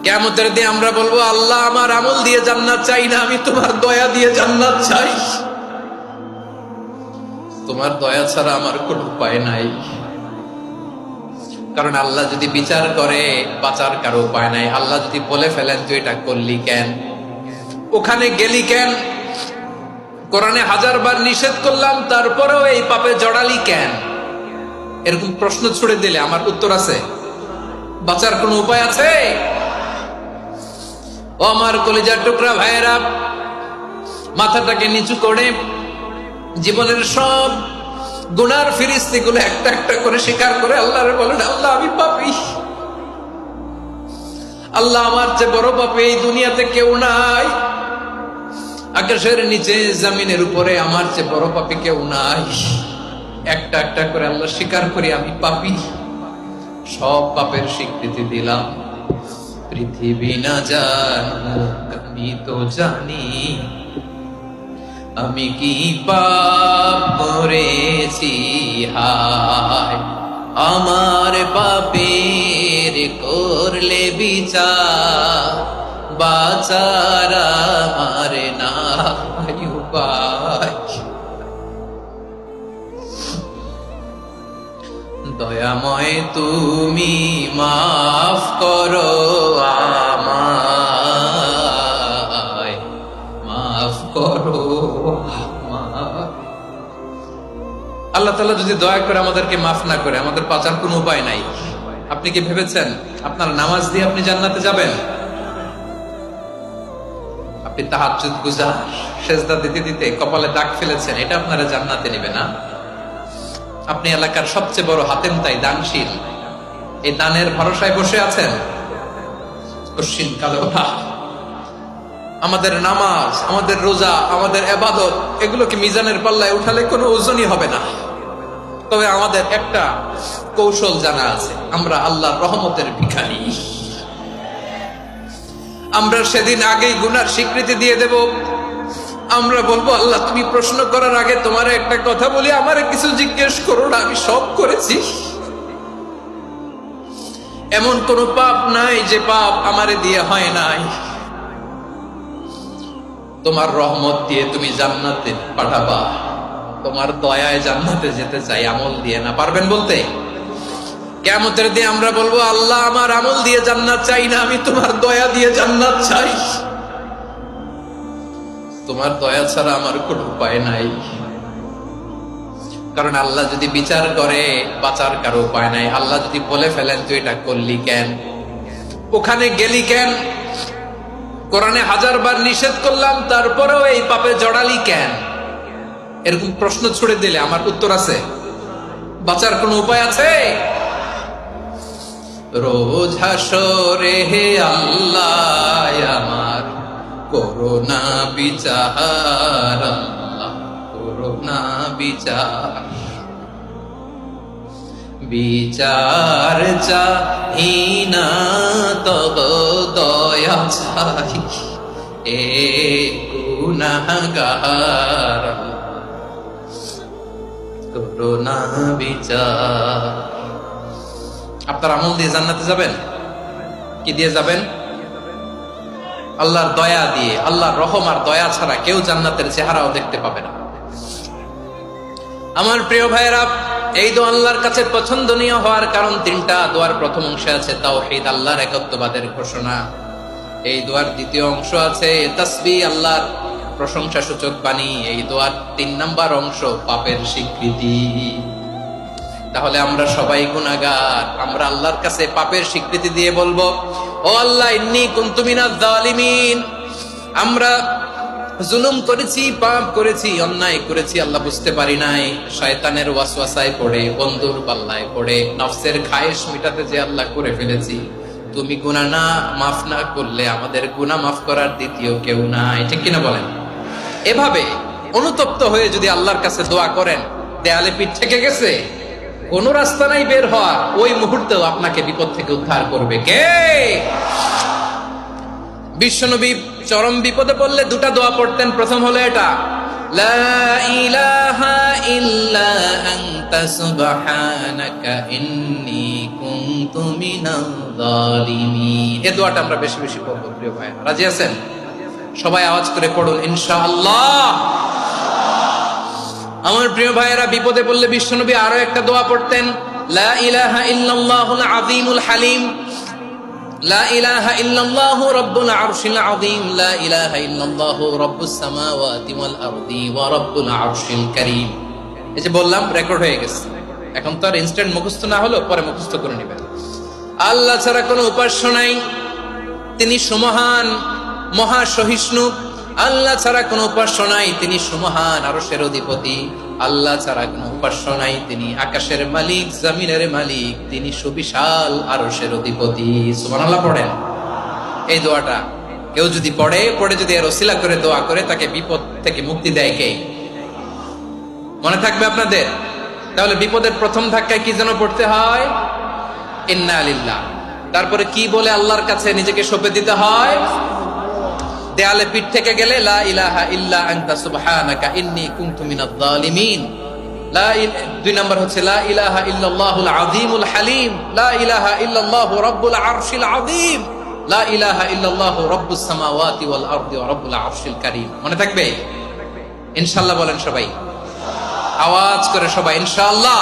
কিয়ামতের দিন আমরা বলবো, আল্লাহ আমার আমল দিয়ে জান্নাত চাই না, আমি তোমার দয়া দিয়ে জান্নাত চাই। তোমার দয়া ছাড়া আমার কোনো উপায় নাই। কারণ আল্লাহ যদি বিচার করে বাঁচার কারো উপায় নাই। আল্লাহ যদি বলে ফেলেন তুই এটা করলি কেন, ওখানে গেলি কেন, কোরআনে 1000 বার নিষেধ করলাম তারপরেও এই পাপে জড়ালি কেন, এরকম প্রশ্ন ছুড়ে দিলে আমার উত্তর আছে? বাঁচার কোনো উপায় আছে? ও আমার কলিজার টুকরা ভাইয়েরা, মাথাটাকে নিচু করে জীবনের সব গুনার ফিরিস্তিগুলো একটা একটা করে স্বীকার করে আল্লাহরে বলেন, আল্লাহ আমি পাপী, আল্লাহ আমার চেয়ে বড় পাপী এই দুনিয়াতে কেউ নাই, আকাশের নিচে জমিনের উপরে আমার চেয়ে বড় পাপী কেউ নাই। একটা একটা করে আল্লাহ স্বীকার করি আমি পাপী, সব পাপের স্বীকৃতি দিলাম। পৃথিবী না জানুক আমি তো জানি, আমি কি পাপ করেছি, হায় আমার পাপের করলে বিচার, বাঁচার আমার নাই উপায়। দয়াময় তুমি মাফ করো আমায়, মাফ করো আমায়। আল্লাহ তাআলা যদি দয়া করে আমাদেরকে মাফ না করে, আমাদের বাঁচার কোনো উপায় নাই। আপনি কি ভেবেছেন আপনার নামাজ দিয়ে আপনি জান্নাতে যাবেন? আপনি তাহাজ্জুদ গুজার, সেজদা দিতে দিতে কপালে দাগ ফেলেছেন, এটা আপনারা জান্নাতে নেবে না? আপনি এলাকার সবচেয়ে বড় হাতেম তাই দানশীল, এই দানের ভরসায় বসে আছেন, কশিন কালো আমাদের নামাজ, আমাদের রোজা, আমাদের ইবাদত, এগুলোকে মিজানের পাল্লায় উঠালে কোনো ওজনই হবে না। তবে আমাদের একটা কৌশল জানা আছে, আমরা আল্লাহর রহমতের ভিখারি। আমরা সেদিন আগেই গুনার স্বীকৃতি দিয়ে দেব। আমরা বলবো, আল্লাহ তুমি প্রশ্ন করার আগে তোমার একটা কথা বলি, আমারে কিছু জিজ্ঞেস করো না, আমি সব করেছি। এমন কোন পাপ নাই যে পাপ আমারে দিয়ে হয় নাই। তোমার রহমত দিয়ে তুমি জান্নাতে পাঠাবা, তোমার দয়ায় জান্নাতে যেতে চাই, আমল দিয়ে না। পারবেন বলতে? কিয়ামতের দিন আমরা বলবো, আল্লাহ আমার আমল দিয়ে জান্নাত চাই না, আমি তোমার দয়া দিয়ে জান্নাত চাই। তোমার দয়া ছাড়া আমার কোনো উপায় নাই। কারণ আল্লাহ যদি বিচার করে বাঁচার কারো উপায় নাই। আল্লাহ যদি বলে ফেলেন তুই এটা করলি কেন, ওখানে গেলি কেন, কোরআনে 1000 বার নিষেধ করলাম তারপরেও এই পাপে জড়ালি কেন, এরকম প্রশ্ন ছুড়ে দিলে আমার উত্তর আছে? বাঁচার কোনো উপায় আছে? রোজ হাসরে হে আল্লাহ আমার করোনা বিচার, আল্লাহ করোনা বিচার, বিচার চাই না তব দয়া চাই, এ গুনাহগার করোনা বিচার। আপনার আমল দিয়ে জান্নাতে যাবেন? কি দিয়ে যাবেন? আল্লাহর দয়া দিয়ে। আল্লাহর রহম আর দয়া ছাড়া কেউ জান্নাতের চেহারাও দেখতে পাবে না। আমার প্রিয় ভাইয়েরা, এই দোয়া আল্লাহর কাছে পছন্দনীয় হওয়ার কারণ 3টা। দোয়ার প্রথম অংশে আছে তাওহীদ, আল্লাহর একত্ববাদের ঘোষণা। এই দোয়ার দ্বিতীয় অংশ আছে তাসবিহ, আল্লাহর প্রশংসা সূচক বাণী। এই দোয়ার 3 নাম্বার অংশ পাপের স্বীকৃতি। তাহলে আমরা সবাই গুনাহগার। আমরা আল্লাহর কাছে পাপের স্বীকৃতি দিয়ে বলবো, ও আল্লাহ ইন্নী কুনতু মিনাজ জালিমিন, আমরা জুলুম করেছি, পাপ করেছি, অন্যায় করেছি, আল্লাহ বুঝতে পারি নাই। শয়তানের ওয়াসওয়াসায় পড়ে, বন্ধুর পাল্লায় পড়ে, নফসের খায়েশ মিটাতে যে আল্লাহ করে ফেলেছি। তুমি গুনাহ না মাফ না করলে আমাদের গুনাহ মাফ করার দ্বিতীয় কেউ নাই। ঠিক কিনা বলেন? এভাবে অনুতপ্ত হয়ে যদি আল্লাহর কাছে দোয়া করেন, দেয়ালে পিঠ থেকে গেছে, কোন রাস্তা নাই বের হওয়ার, ওই মুহূর্তেও আপনাকে বিপদ থেকে উদ্ধার করবে কে? বিশ্বনবী চরম বিপদে পড়লে 2টা দোয়া পড়তেন। প্রথম হলো এটা, লা ইলাহা ইল্লা আনতা সুবহানাকা ইন্নী কুনতু কুনতু মিনাল যালিমিন। এই দোয়াটা আমরা বেশি বেশি পড়ব প্রিয় ভাই। রাজি আছেন? সবাই আওয়াজ করে পড়ুন ইনশাআল্লাহ। আমার প্রিয় ভাইয়েরা, বিপদে পড়লে বিশ্বনবী আরো একটা দোয়া পড়তেন, লা ইলাহা ইল্লাল্লাহুল আযীমুল হালিম, লা ইলাহা ইল্লাল্লাহু রাব্বুল আরশিল আযীম, লা ইলাহা ইল্লাল্লাহু রাব্বুস সামাওয়াতি ওয়াল আরদি ওয়া রাব্বুল আরশিল কারীম। এই যে বললাম, রেকর্ড হয়ে গেছে। এখন তো আর ইনস্ট্যান্ট মুখস্থ না হলো, পরে মুখস্থ করে নেবেন। আল্লাহ ছাড়া কোনো উপাস্য নাই, তিনি সুমহান, মহা সহিষ্ণু। আল্লাহ ছাড়া কোনো উপাস্য নাই, তিনি সুমহান, আরশের অধিপতি। আল্লাহ ছাড়া কোনো উপাস্য নাই, তিনি আকাশের মালিক, জমিনের মালিক, তিনি সুবিশাল আরশের অধিপতি। সুবহানাল্লাহ পড়েন। এই দোয়াটা কেউ যদি পড়ে যদি এর ওসিলা করে দোয়া করে, তাকে বিপদ থেকে মুক্তি দেয় কে? মনে থাকবে আপনাদের? তাহলে বিপদের প্রথম ধাক্কায় কি যেন পড়তে হয়? ইন্না লিল্লাহ। তারপরে কি বলে আল্লাহর কাছে নিজেকে সঁপে দিতে হয়? দেয়ালে পিঠ থেকে গেলে লা ইলাহা ইল্লা আনতা সুবহানাকা ইন্নী কুনতু মিনাজ জালিমিন। দুই নাম্বার হচ্ছে লা ইলাহা ইল্লাল্লাহুল আযীমুল হালিম, লা ইলাহা ইল্লাল্লাহু রাব্বুল আরশিল আযীম, লা ইলাহা ইল্লাল্লাহু রাব্বুস সামাওয়াতি ওয়াল আরদি ওয়া রাব্বুল আরশিল কারীম। মনে থাকবে? ইনশাআল্লাহ বলেন সবাই, আওয়াজ করে সবাই ইনশাআল্লাহ।